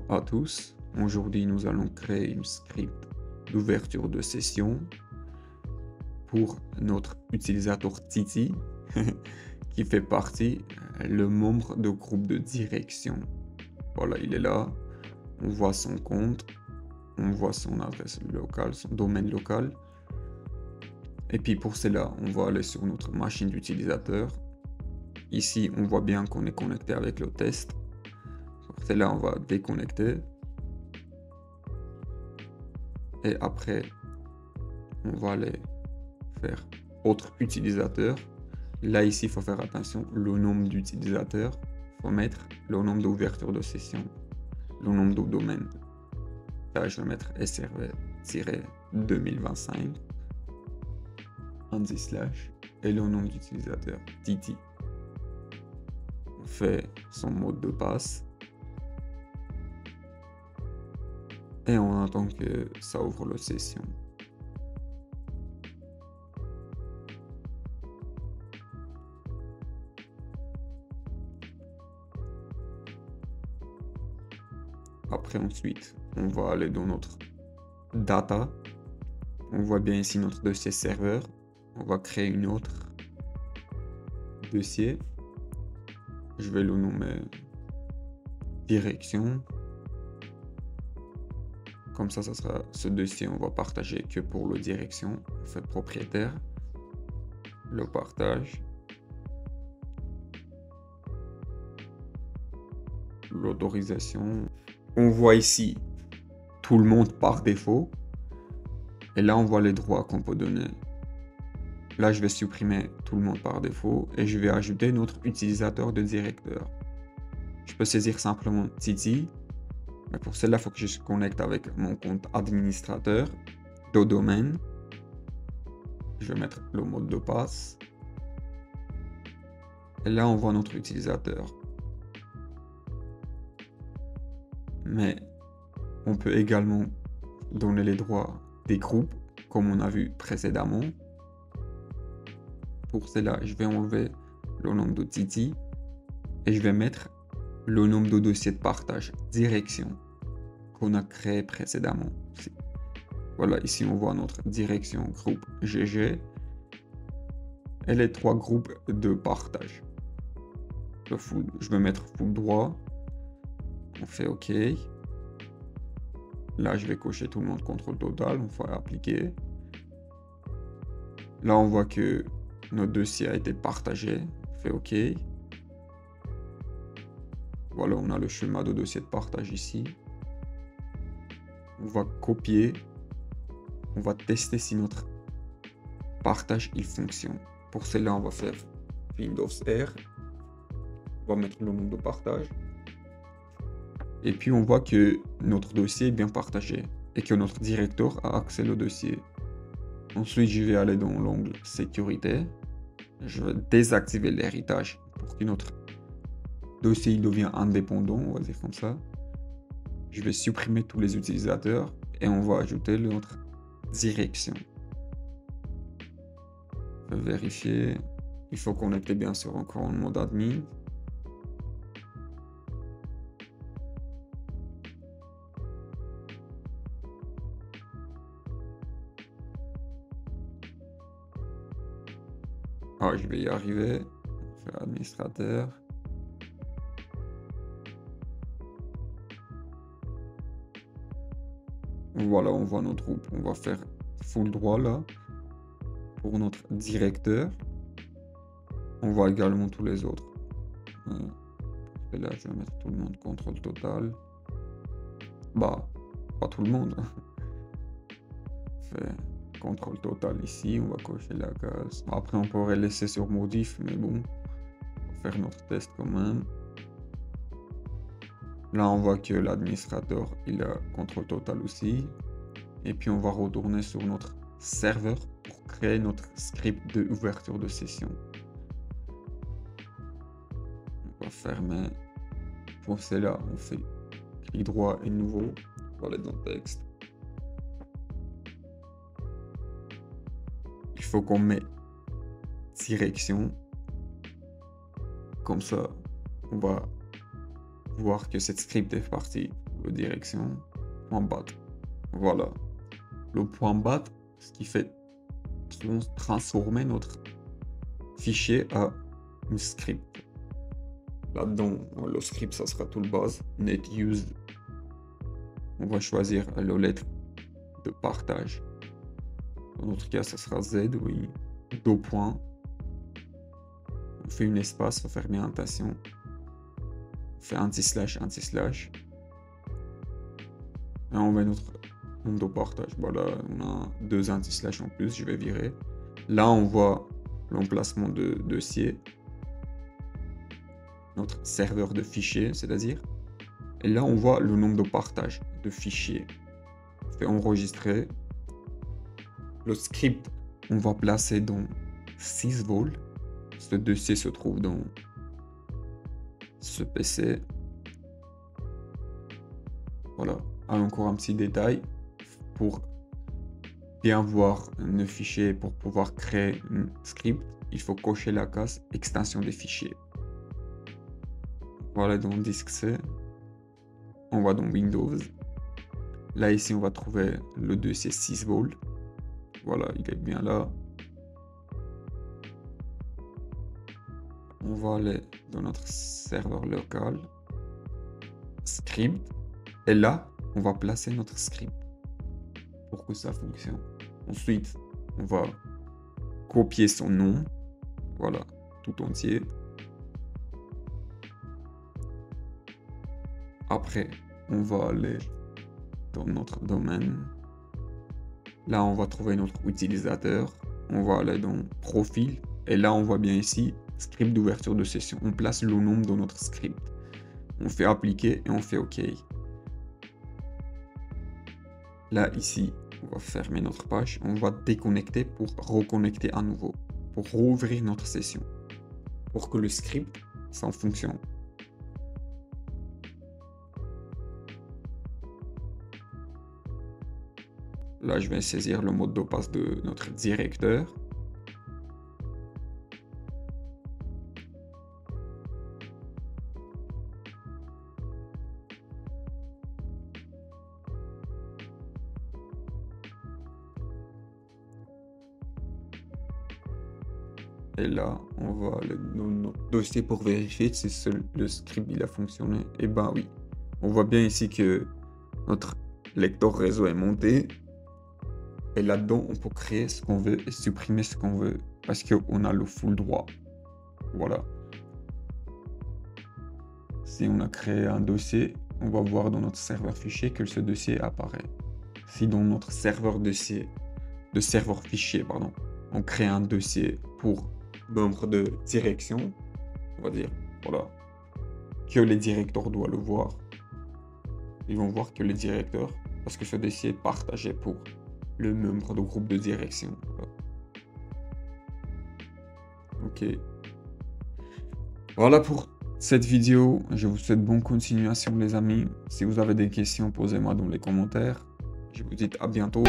à tous. Aujourd'hui, nous allons créer une script d'ouverture de session pour notre utilisateur Titi qui fait partie le membre de groupe de direction. Voilà, il est là. On voit son compte, on voit son adresse locale, son domaine local. Et puis pour cela, on va aller sur notre machine d'utilisateur. Ici, on voit bien qu'on est connecté avec le test. Pour cela, on va déconnecter. Et après, on va aller faire autre utilisateur. Là, ici, il faut faire attention, le nombre d'utilisateurs. Il faut mettre le nombre d'ouverture de session, le nombre de domaines. Là, je vais mettre SRV-2025, /, et le nombre d'utilisateurs, Titi. On fait son mot de passe. Et on attend que ça ouvre la session. Après, ensuite, on va aller dans notre data. On voit bien ici notre dossier serveur. On va créer une autre dossier. Je vais le nommer direction. Comme ça sera ce dossier, on va partager que pour le direction. On fait propriétaire. Le partage. L'autorisation. On voit ici tout le monde par défaut. Et là, on voit les droits qu'on peut donner. Là, je vais supprimer tout le monde par défaut et je vais ajouter notre utilisateur de directeur. Je peux saisir simplement Titi. Mais pour cela, il faut que je se connecte avec mon compte administrateur de domaine. Je vais mettre le mot de passe. Et là, on voit notre utilisateur. Mais on peut également donner les droits des groupes, comme on a vu précédemment. Pour cela, je vais enlever le nom de Titi et je vais mettre le nom de dossier de partage direction qu'on a créé précédemment. Voilà, ici on voit notre direction groupe GG et les 3 groupes de partage. Je vais mettre full droit. On fait OK. Là, je vais cocher tout le monde contrôle total. On va appliquer. Là, on voit que notre dossier a été partagé. On fait OK. Voilà, on a le schéma de dossier de partage ici. On va copier. On va tester si notre partage il fonctionne. Pour cela, on va faire Windows R. On va mettre le nom de partage. Et puis, on voit que notre dossier est bien partagé et que notre directeur a accès au dossier. Ensuite, je vais aller dans l'onglet sécurité. Je vais désactiver l'héritage pour que notre dossier il devient indépendant, on va dire comme ça. Je vais supprimer tous les utilisateurs et on va ajouter notre direction. Je vais vérifier. Il faut connecter bien sûr encore en mode admin. Ah, je vais y arriver. On fait administrateur. Voilà, on voit notre groupe. On va faire full droit là. Pour notre directeur. On voit également tous les autres. Et là, je vais mettre tout le monde contrôle total. Bah, pas tout le monde. Fait contrôle total ici, on va cocher la case. Après, on pourrait laisser sur modif, mais bon, on va faire notre test quand même. Là, on voit que l'administrateur, il a contrôle total aussi. Et puis, on va retourner sur notre serveur pour créer notre script d'ouverture de session. On va fermer. Pour cela, on fait clic droit et nouveau. On va aller dans texte. Il faut qu'on mette direction. Comme ça, on va voir que cette script est partie pour la direction, point bat. Voilà. Le point bat, ce qui fait transformer notre fichier à un script. Là-dedans, le script, ça sera tout le base. Net used. On va choisir la lettre de partage. Dans notre cas, ça sera Z, oui. 2 points. On fait une espace, on fait bien attention. On fait anti-slash, anti-slash. Et on met notre nombre de partage. Voilà, on a 2 anti-slash en plus, je vais virer. Là, on voit l'emplacement de dossier. Notre serveur de fichiers, c'est-à-dire. Et là, on voit le nombre de partage de fichiers. On fait enregistrer. Le script, on va placer dans 6 vols. Ce dossier se trouve dans ce PC. Voilà. Encore un petit détail. Pour bien voir nos fichiers, pour pouvoir créer un script, il faut cocher la case extension des fichiers. Voilà, dans disque C. On va dans Windows. Là, ici, on va trouver le dossier 6 vols. Voilà, il est bien là. On va aller dans notre serveur local. Script. Et là, on va placer notre script pour que ça fonctionne. Ensuite, on va copier son nom. Voilà, tout entier. Après, on va aller dans notre domaine. Là, on va trouver notre utilisateur. On va aller dans profil. Et là, on voit bien ici, script d'ouverture de session. On place le nom dans notre script. On fait appliquer et on fait OK. Là, ici, on va fermer notre page. On va déconnecter pour reconnecter à nouveau. Pour rouvrir notre session. Pour que le script, ça fonctionne. Là, je vais saisir le mot de passe de notre directeur. Et là, on va aller dans notre dossier pour vérifier si le script il a fonctionné. Et ben oui, on voit bien ici que notre lecteur réseau est monté. Et là-dedans, on peut créer ce qu'on veut et supprimer ce qu'on veut. Parce qu'on a le full droit. Voilà. Si on a créé un dossier, on va voir dans notre serveur fichier que ce dossier apparaît. Si dans notre serveur fichier, on crée un dossier pour membre de direction, on va dire, voilà, que les directeurs doivent le voir. Ils vont voir que les directeurs, parce que ce dossier est partagé pour le membre de groupe de direction. Ok. Voilà pour cette vidéo. Je vous souhaite bonne continuation, les amis. Si vous avez des questions, posez-moi dans les commentaires. Je vous dis à bientôt.